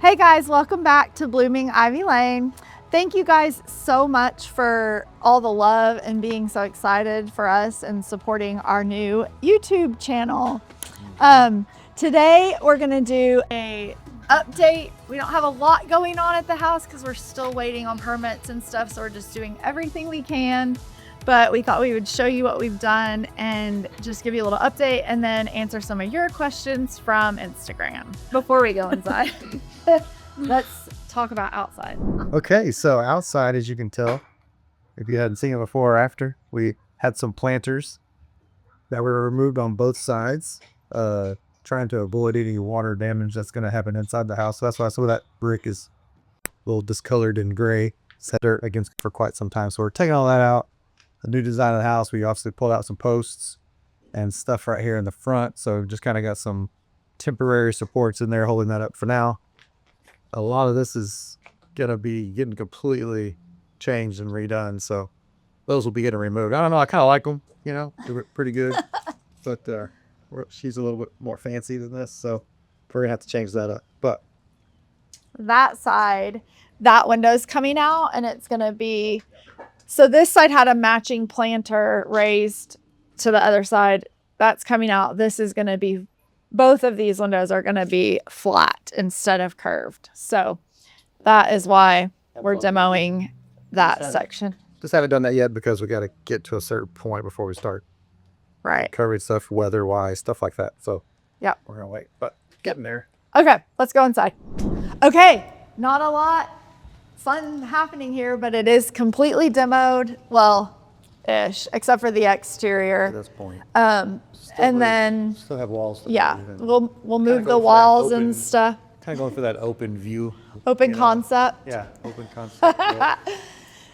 Hey guys, welcome back to Blooming Ivy Lane. Thank you guys so much for all the love and being so excited for us and supporting our new YouTube channel. Today we're gonna do a update. We don't have a lot going on at the house because we're still waiting on permits and stuff, so we're just doing everything we can. But we thought we would show you what we've done and just give you a little update and then answer some of your questions from Instagram. Before we go inside, let's talk about outside. Okay, so outside, as you can tell, if you hadn't seen it before or after, we had some planters that were removed on both sides, trying to avoid any water damage that's going to happen inside the house. So that's why some of that brick is a little discolored and gray, set dirt against for quite some time. So we're taking all that out. The new design of the house, we obviously pulled out some posts and stuff right here in the front. So just kind of got some temporary supports in there holding that up for now. A lot of this is going to be getting completely changed and redone. So those will be getting removed. I don't know. I kind of like them, you know, they're pretty good. But she's a little bit more fancy than this. So we're going to have to change that up. But that side, that window's coming out and it's going to be, so this side had a matching planter raised to the other side. That's coming out. This is going to be, both of these windows are going to be flat instead of curved. So that is why we're demoing that section. Just haven't done that yet because we got to get to a certain point before we start curving stuff, weather-wise, stuff like that. So yeah, we're going to wait, but getting there. Okay, let's go inside. Okay, not a lot fun happening here, but it is completely demoed. Well, ish, except for the exterior. At this point. And then still have walls. Yeah, we'll move the walls and stuff. Kind of going for that open view. Open concept. Yeah, open concept. Yeah.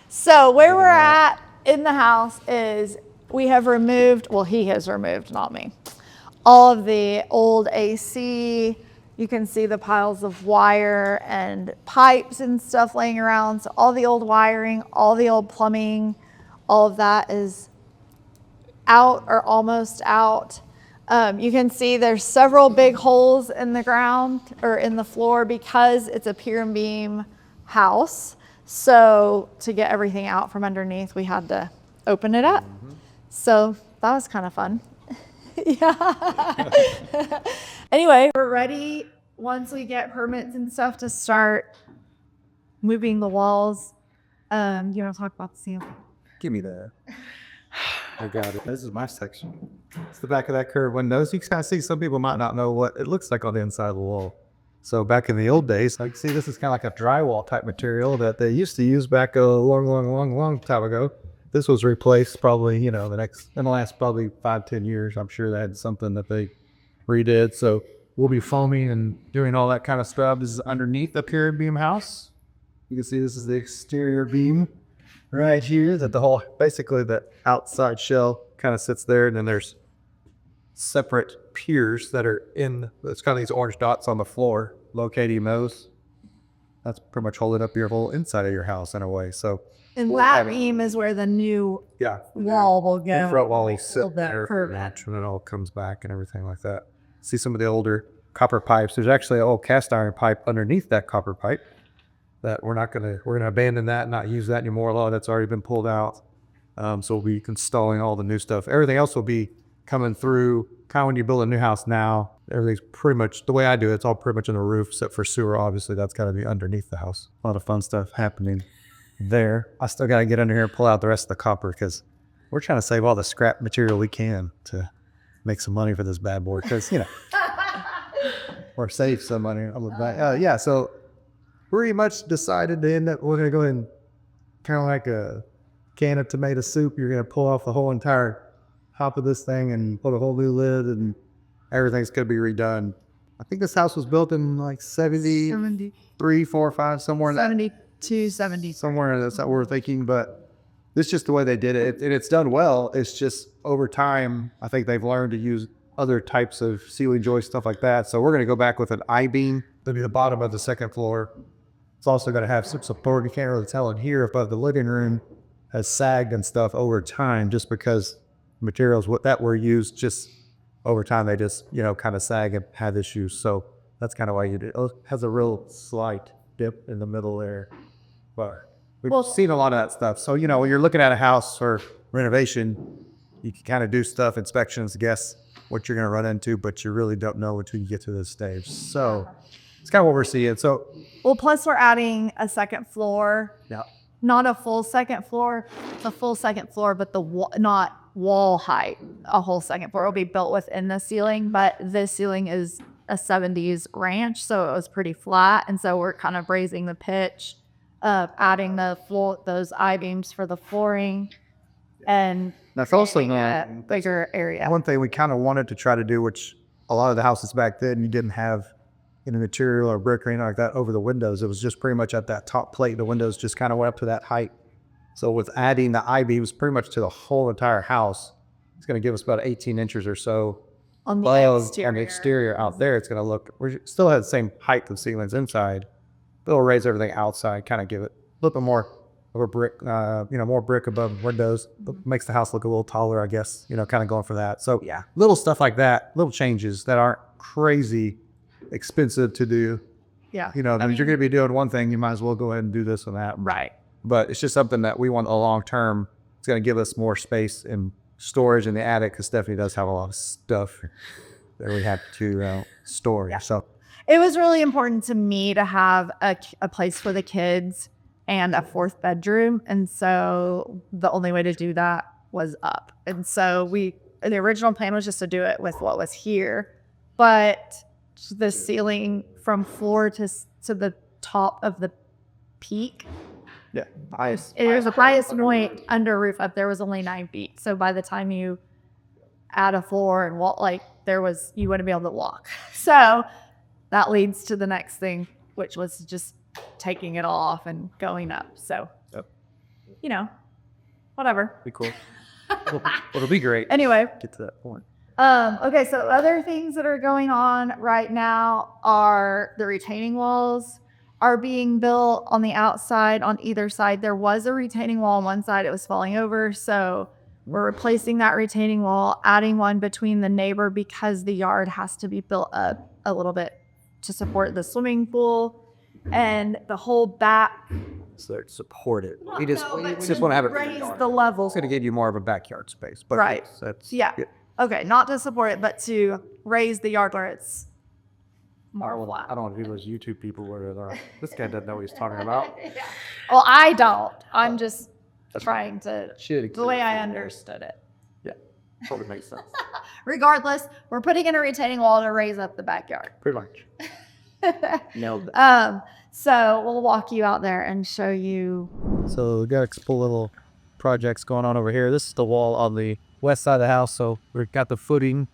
So where we're at in the house is we have removed, well, he has removed, not me, all of the old AC. You can see the piles of wire and pipes and stuff laying around. So all the old wiring, all the old plumbing, all of that is out or almost out. You can see there's several big holes in the ground or in the floor because it's a pier and beam house. So to get everything out from underneath, we had to open it up. So that was kind of fun. Yeah. Anyway, we're ready once we get permits and stuff to start moving the walls. You want to talk about the ceiling? Give me that. I got it. This is my section. It's the back of that curved window. So you can kind of see, some people might not know what it looks like on the inside of the wall. So back in the old days, I can see this is kind of like a drywall type material that they used to use back a long time ago. This was replaced probably, in the last probably 5-10 years. I'm sure they had something that they redid. So we'll be foaming and doing all that kind of stuff. This is underneath the pier and beam house. You can see this is the exterior beam right here. That basically the outside shell kind of sits there. And then there's separate piers that are it's kind of these orange dots on the floor, locating those. That's pretty much holding up your whole inside of your house in a way. So. And that beam is where the new wall will go. The front wall will sit there, and it all comes back and everything like that. See some of the older copper pipes. There's actually an old cast iron pipe underneath that copper pipe that we're gonna abandon that and not use that anymore. A lot of that's already been pulled out. So we'll be installing all the new stuff. Everything else will be coming through. Kind of when you build a new house now, everything's pretty much the way I do it. It's all pretty much on the roof, except for sewer. Obviously, that's got to be underneath the house. A lot of fun stuff happening there. I still got to get under here and pull out the rest of the copper because we're trying to save all the scrap material we can to make some money for this bad boy because, or save some money. Yeah, so pretty much decided to end up, we're going to go ahead and kind of like a can of tomato soup. You're going to pull off the whole entire top of this thing and put a whole new lid and everything's going to be redone. I think this house was built in like 73, 4, 5, somewhere in that. 70. Somewhere that's what we're thinking, but this is just the way they did it. And it's done well. It's just over time, I think they've learned to use other types of ceiling joist, stuff like that. So we're going to go back with an I-beam. That'll be the bottom of the second floor. It's also going to have some support. You can't really tell in here, but the living room has sagged and stuff over time just because materials that were used just over time, they just, kind of sag and have issues. So That's kind of why you do. It has a real slight dip in the middle there, but we've Well- seen a lot of that stuff. So when you're looking at a house or renovation, you can kind of do stuff, inspections, guess what you're going to run into, but you really don't know until you get to this stage. So it's kind of what we're seeing. So Well, plus we're adding a second floor. yeah, Not a full second floor. It's a full second floor, but not wall height. A whole second floor will be built within the ceiling, but this ceiling is a 70s ranch, so it was pretty flat, and so we're kind of raising the pitch, adding the floor, those I-beams for the flooring, and that's also a bigger area. one thing we kind of wanted to try to do, which a lot of the houses back then you didn't have material or brick or anything like that over the windows. It was just pretty much at that top plate. The windows just kind of went up to that height. So with adding the I-beams pretty much to the whole entire house, it's going to give us about 18 inches or so on the exterior out there. It's going to look, we still have the same height of ceilings inside, but it'll raise everything outside, kind of give it a little bit more of a brick, more brick above windows. Makes the house look a little taller, I guess, kind of going for that. So yeah, little stuff like that, little changes that aren't crazy expensive to do. Yeah. You're going to be doing one thing, you might as well go ahead and do this and that. Right. But it's just something that we want a long term. It's going to give us more space and storage in the attic, because Stephanie does have a lot of stuff that we have to store. Yeah. So it was really important to me to have a place for the kids and a fourth bedroom. And so the only way to do that was up. And so the original plan was just to do it with what was here, but the ceiling from floor to the top of the peak. yeah, highest. It was the highest point under roof up there was only 9 feet. So by the time you add a floor and wall, you wouldn't be able to walk. So that leads to the next thing, which was just taking it all off and going up. So, whatever. Be cool. It'll be great. Anyway. Get to that point. Okay, so other things that are going on right now are the retaining walls are being built on the outside on either side. There was a retaining wall on one side. It was falling over. So we're replacing that retaining wall, adding one between the neighbor, because the yard has to be built up a little bit to support the swimming pool. And the whole back. So support it. We just want to have it raise the level. It's going to give you more of a backyard space. But right. That's yeah. Good. Okay. Not to support it, but to raise the yard where it's more flat. I don't want to be those YouTube people where they're, this guy doesn't know what he's talking about. Yeah. Well, I don't. I'm just trying to, the way I understood it. Yeah. Totally makes sense. Regardless, we're putting in a retaining wall to raise up the backyard. Pretty much. Nailed it. So we'll walk you out there and show you. So we got a couple little projects going on over here. This is the wall on the west side of the house. So we've got the footing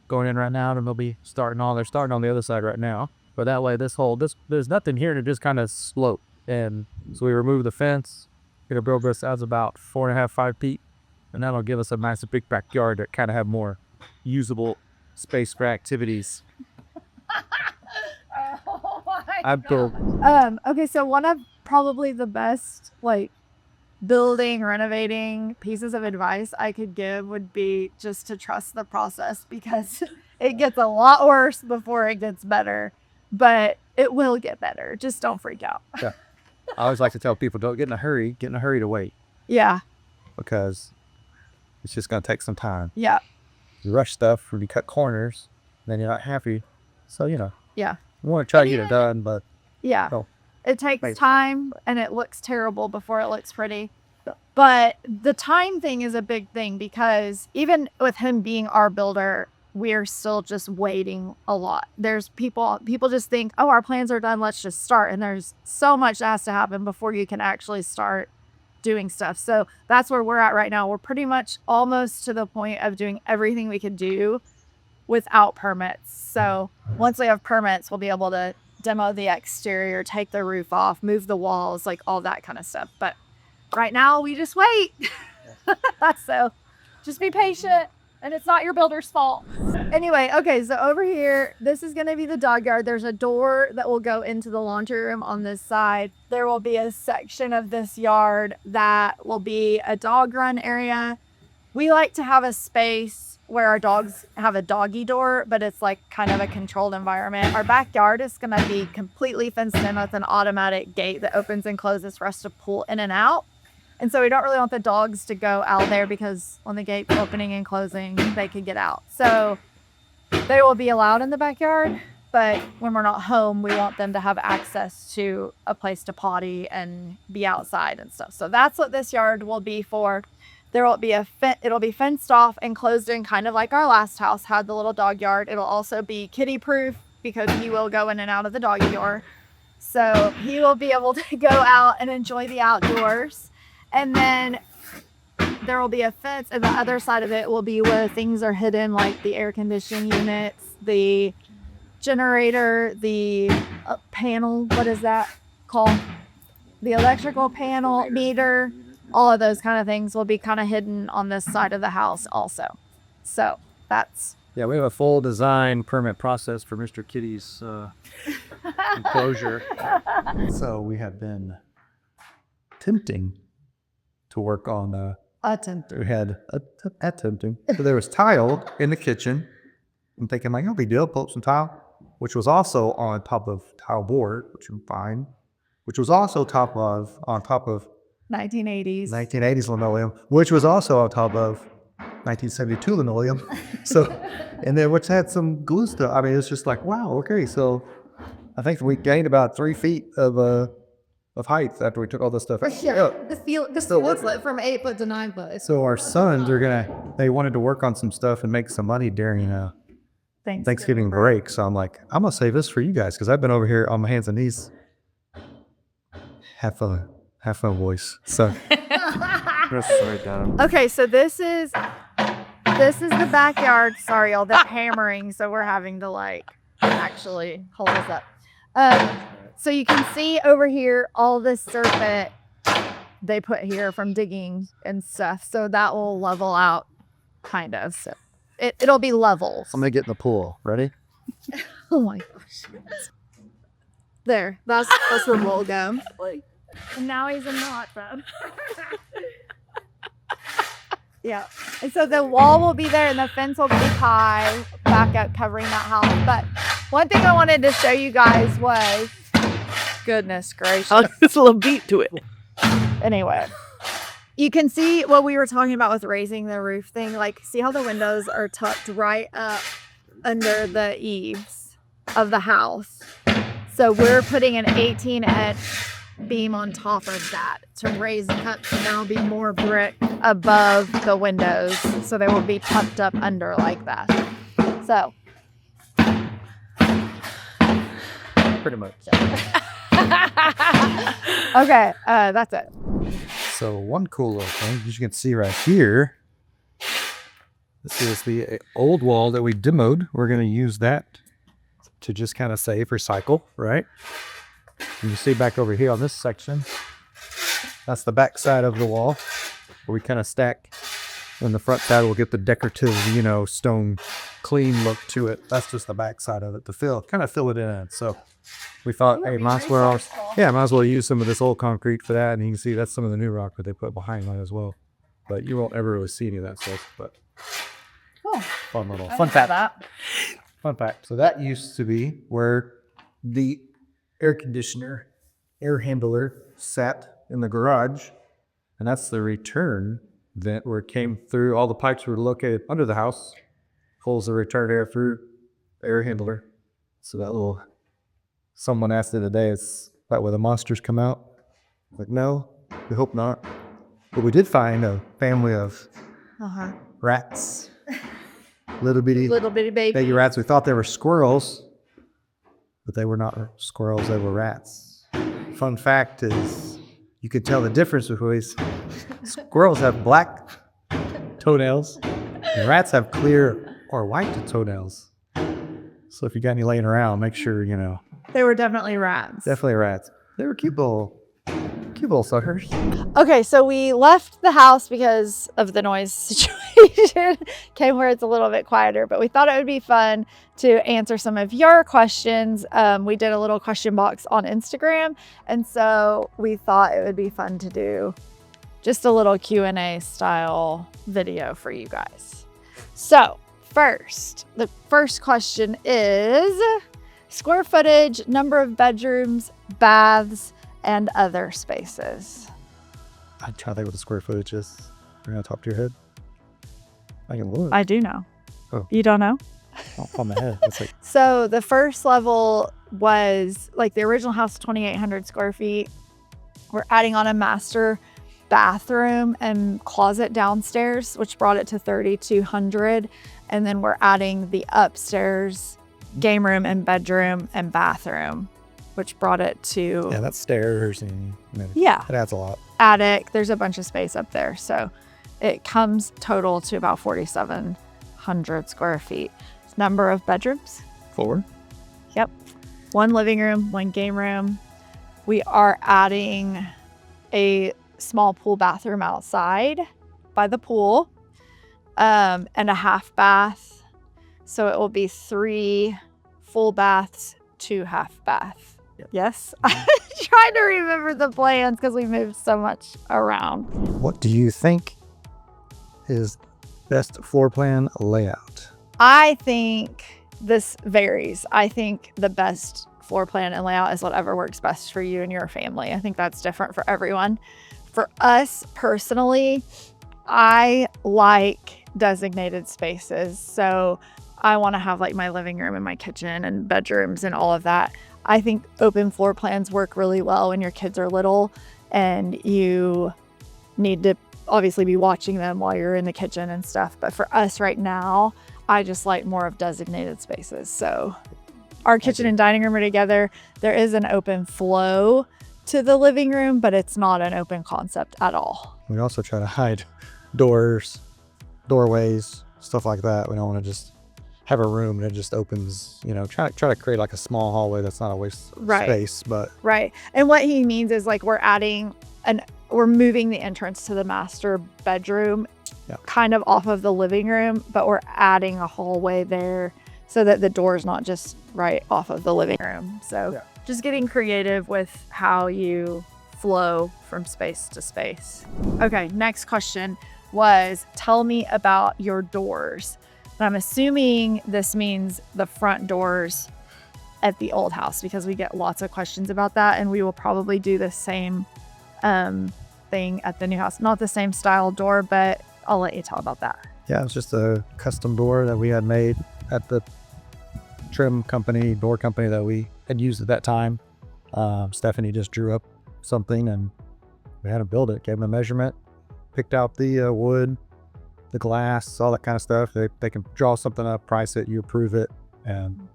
going in right now, and they'll be starting on. They're starting on the other side right now. But that way, there's nothing here to just kind of slope. And so we remove the fence. Get a build this out about 4.5, 5 feet, and that'll give us a nice big backyard that kind of have more usable space for activities. Okay, so one of probably the best building, renovating pieces of advice I could give would be just to trust the process, because it gets a lot worse before it gets better, but it will get better. Just don't freak out. Yeah. I always like to tell people, don't get in a hurry. Get in a hurry to wait. Yeah. Because it's just going to take some time. Yeah. You rush stuff when you cut corners, then you're not happy. So, Yeah. we want to try to get it done, but yeah, oh, it takes time and it looks terrible before it looks pretty. But the time thing is a big thing, because even with him being our builder, we're still just waiting a lot. There's people just think, oh, our plans are done, let's just start. And there's so much that has to happen before you can actually start doing stuff. So that's where we're at right now. We're pretty much almost to the point of doing everything we could do without permits. So once we have permits, we'll be able to demo the exterior, take the roof off, move the walls, all that kind of stuff. But right now we just wait. So just be patient, and it's not your builder's fault. Anyway, okay, so over here, this is going to be the dog yard. There's a door that will go into the laundry room on this side. There will be a section of this yard that will be a dog run area. we like to have a space where our dogs have a doggy door, but it's like kind of a controlled environment. Our backyard is going to be completely fenced in with an automatic gate that opens and closes for us to pull in and out. And so we don't really want the dogs to go out there because when the gate's opening and closing, they could get out. So they will be allowed in the backyard, but when we're not home, we want them to have access to a place to potty and be outside and stuff. So that's what this yard will be for. There will be it'll be fenced off and closed in, kind of like our last house had the little dog yard. It'll also be kitty proof because he will go in and out of the doggy door. So he will be able to go out and enjoy the outdoors. And then there will be a fence, and the other side of it will be where things are hidden, like the air conditioning units, the generator, the panel, what is that called? The electrical panel, meter, all of those kind of things will be kind of hidden on this side of the house also. So that's... Yeah, we have a full design permit process for Mr. Kitty's enclosure. So we have been attempting to work on we had attempting. So there was tile in the kitchen. I'm thinking like, no big deal, pull up some tile, which was also on top of tile board, which I'm fine, which was also on top of 1980s linoleum, which was also on top of 1972 linoleum. So, and then which had some glue stuff. I mean, it's just like, wow, okay. So I think we gained about 3 feet of height after we took all this stuff out. Yeah, the ceiling went from 8 foot to 9 foot. So our sons they wanted to work on some stuff and make some money during Thanksgiving break. So I'm like, I'm gonna save this for you guys because I've been over here on my hands and knees. Have fun voice. So Okay, so this is the backyard. Sorry, y'all, they're hammering, so we're having to like actually hold this up. So you can see over here all this serpent they put here from digging and stuff. So that will level out, kind of. So it'll be levels. I'm going to get in the pool. Ready? Oh my gosh. There, that's where we'll go. And now he's in the hot tub. Yeah. And so the wall will be there and the fence will be high back up covering that house. But one thing I wanted to show you guys was, goodness gracious. It's a little beat to it. Anyway, you can see what we were talking about with raising the roof thing. Like, see how the windows are tucked right up under the eaves of the house. So we're putting an 18-inch beam on top of that to raise it up, so there'll be more brick above the windows, so they will be tucked up under like that. So Pretty much. okay, that's it. So one cool little thing, as you can see right here, this is the old wall that we demoed. We're going to use that to just kind of save, recycle, right? And you see back over here on this section, that's the back side of the wall where we kind of stack. And the front side will get the decorative, stone clean look to it. That's just the back side of it to kind of fill it in. So we thought, hey, might as well use some of this old concrete for that. And you can see that's some of the new rock that they put behind that as well. But you won't ever really see any of that stuff. But fun fact. Fun fact. So that used to be where the air handler sat in the garage. And that's the return vent where it came through. All the pipes were located under the house. Pulls the return air through the air handler. So that someone asked the other day, is that where the monsters come out? Like, no, we hope not. But we did find a family of rats. Little bitty baby rats. We thought they were squirrels, but they were not squirrels, they were rats. Fun fact is, you could tell the difference between squirrels have black toenails, and rats have clear or white toenails. So if you got any laying around, make sure, They were definitely rats. Definitely rats. They were cute little suckers. Okay, so we left the house because of the noise situation. Came where it's a little bit quieter, but we thought it would be fun to answer some of your questions. We did a little question box on Instagram, and so we thought it would be fun to do just a little Q&A style video for you guys. So the first question is square footage, number of bedrooms, baths, and other spaces. I'm trying to think what the square footage is. Right on top of your head. I can look. I do know. Oh. You don't know? Off on my head. That's like So the first level was like the original house, 2,800 square feet. We're adding on a master bathroom and closet downstairs, which brought it to 3,200. And then we're adding the upstairs game room and bedroom and bathroom, which brought it to yeah, that's stairs and yeah, it adds a lot. attic. There's a bunch of space up there. So it comes total to about 4,700 square feet. Number of bedrooms? 4. Yep. 1 living room, 1 game room. We are adding a small pool bathroom outside by the pool, and a half bath. So it will be 3 full baths, 2 half baths. Yep. Yes. I'm trying to remember the plans because we moved so much around. What do you think is best floor plan layout? I think this varies. I think the best floor plan and layout is whatever works best for you and your family. I think that's different for everyone. For us personally, I like designated spaces. So I want to have like my living room and my kitchen and bedrooms and all of that. I think open floor plans work really well when your kids are little and you need to obviously be watching them while you're in the kitchen and stuff. But for us right now, I just like more of designated spaces. So our kitchen and dining room are together. There is an open flow to the living room, but it's not an open concept at all. We also try to hide doors, doorways, stuff like that. We don't want to just have a room that just opens, try to create like a small hallway that's not a waste Right. space, but Right. And what he means is like we're moving the entrance to the master bedroom kind of off of the living room, but we're adding a hallway there so that the door's not just right off of the living room. So just getting creative with how you flow from space to space. Okay, next question was tell me about your doors. And I'm assuming this means the front doors at the old house because we get lots of questions about that, and we will probably do the same thing at the new house. Not the same style door, but I'll let you tell about that. yeah, it's just a custom door that we had made at the door company that we had used at that time. Stephanie just drew up something and we had to build it, gave them a measurement, picked out the wood, the glass, all that kind of stuff. They can draw something up, price it, you approve it, and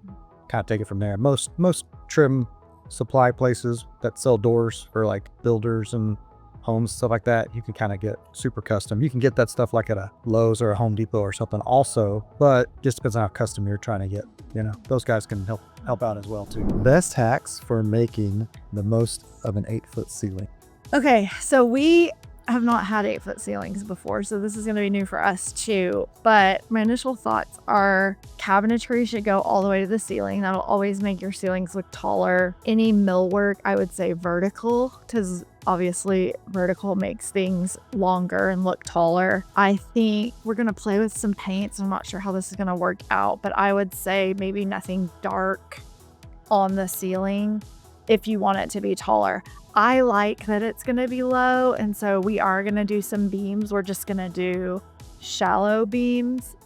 kind of take it from there. Most trim supply places that sell doors for like builders and homes, stuff like that, you can kind of get super custom. You can get that stuff like at a Lowe's or a Home Depot or something also, but just depends on how custom you're trying to get. Those guys can help out as well too. Best hacks for making the most of an 8-foot ceiling. Okay, so we have not had 8-foot ceilings before, so this is going to be new for us too. But my initial thoughts are cabinetry should go all the way to the ceiling. That'll always make your ceilings look taller. Any millwork, I would say vertical, because obviously vertical makes things longer and look taller. I think we're going to play with some paints. I'm not sure how this is going to work out, but I would say maybe nothing dark on the ceiling if you want it to be taller. I like that it's going to be low, and so we are going to do some beams. We're just going to do shallow beams.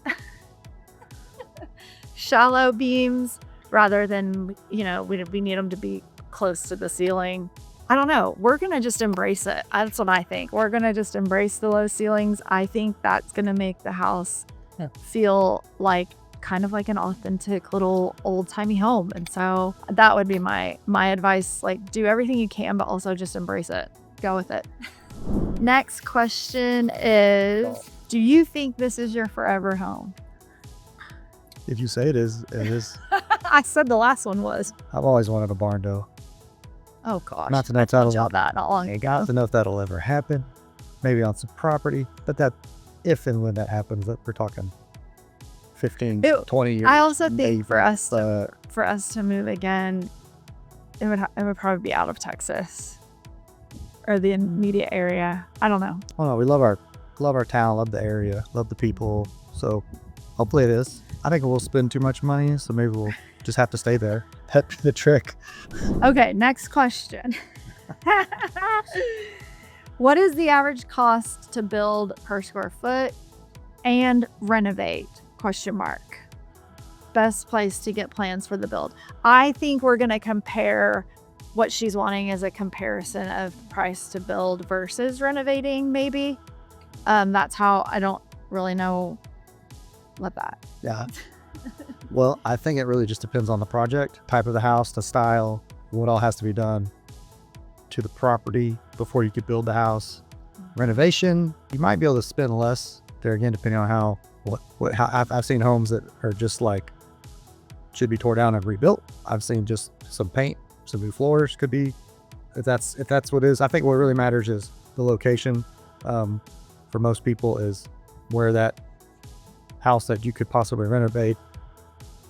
Shallow beams rather than, we need them to be close to the ceiling. I don't know. We're going to just embrace it. That's what I think. We're going to just embrace the low ceilings. I think that's going to make the house feel like kind of like an authentic little old-timey home. And so that would be my advice. Like, do everything you can, but also just embrace it. Go with it. Next question is, do you think this is your forever home? If you say it is, it is. I said the last one was. I've always wanted a barn door. Oh gosh. Not to know if that'll that not long ago. Not to know if that'll ever happen. Maybe on some property, but that if and when that happens, we're talking 15, 20 years. I also think maybe. for us to move again, it would probably be out of Texas. or the immediate area. I don't know. Oh no, we love our town, love the area, love the people. So hopefully it is. I think we'll spend too much money, so maybe we'll just have to stay there. That's the trick. Okay, next question. What is the average cost to build per square foot and renovate? Question mark. Best place to get plans for the build. I think we're going to compare what she's wanting as a comparison of price to build versus renovating, maybe. That's how I don't really know what that. Yeah. Well, I think it really just depends on the project, type of the house, the style, what all has to be done to the property before you could build the house. Renovation, you might be able to spend less there again, depending on how I've seen homes that are just like should be tore down and rebuilt. I've seen just some paint, some new floors could be, if that's what it is. I think what really matters is the location. For most people is where that house that you could possibly renovate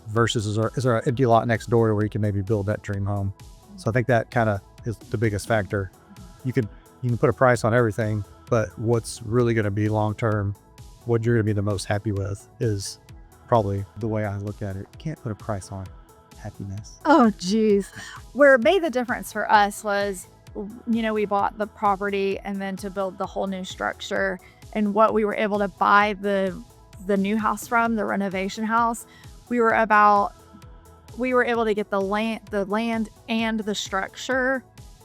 versus is there an empty lot next door where you can maybe build that dream home. So I think that kind of is the biggest factor. You can put a price on everything, but what's really going to be long term, what you're going to be the most happy with is probably the way I look at it. You can't put a price on happiness. Oh, geez. Where it made the difference for us was, we bought the property and then to build the whole new structure, and what we were able to buy the new house from, the renovation house, we were able to get the land and the structure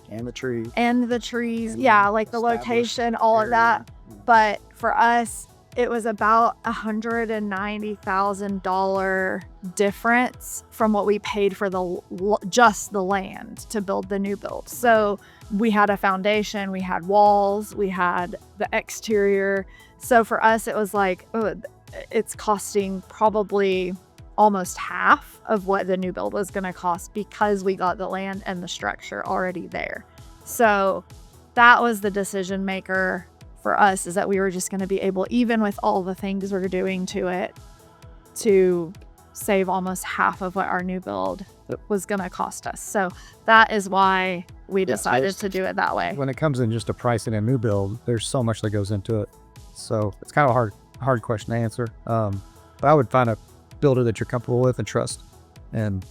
And the tree. and the trees. And Yeah, like the established location, all of that. area. But for us, it was about $190,000 difference from what we paid for just the land to build the new build. So we had a foundation, we had walls, we had the exterior. So for us, it was like, it's costing probably almost half of what the new build was going to cost because we got the land and the structure already there. So that was the decision maker for us, is that we were just going to be able, even with all the things we're doing to it, to save almost half of what our new build was going to cost us. So that is why we decided to do it that way. When it comes in just to pricing a new build, there's so much that goes into it. So it's kind of a hard question to answer. But I would find a builder that you're comfortable with and trust, and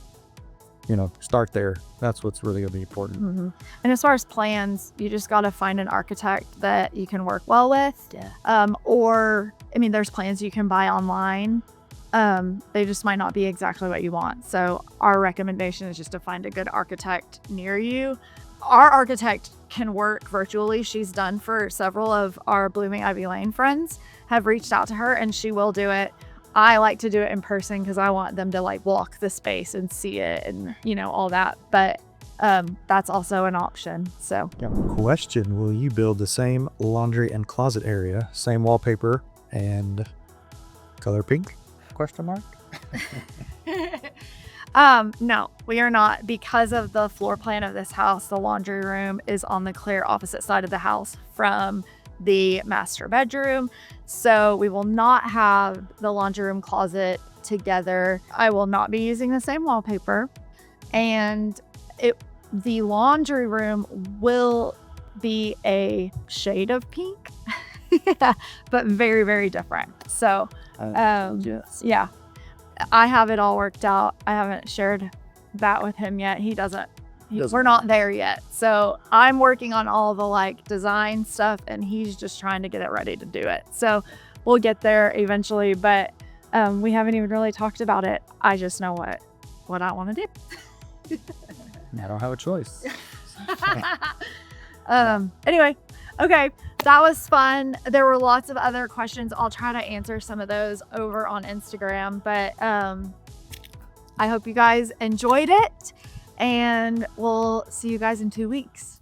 start there. That's what's really going to be important. Mm-hmm. And as far as plans, you just got to find an architect that you can work well with. Yeah. There's plans you can buy online. They just might not be exactly what you want. So our recommendation is just to find a good architect near you. Our architect can work virtually. She's done for several of our Blooming Ivy Lane friends, have reached out to her, and she will do it. I like to do it in person because I want them to walk the space and see it and, all that. But that's also an option. So Question: will you build the same laundry and closet area, same wallpaper and color pink? Question mark. no, we are not, because of the floor plan of this house. The laundry room is on the clear opposite side of the house from the master bedroom. So we will not have the laundry room closet together. I will not be using the same wallpaper, and the laundry room will be a shade of pink, but very, very different. So Yes. yeah, I have it all worked out. I haven't shared that with him yet. We're not there yet. So I'm working on all the design stuff, and he's just trying to get it ready to do it. So we'll get there eventually, but we haven't even really talked about it. I just know what I want to do. I don't have a choice. Anyway, okay, that was fun. There were lots of other questions. I'll try to answer some of those over on Instagram, but I hope you guys enjoyed it, and we'll see you guys in 2 weeks.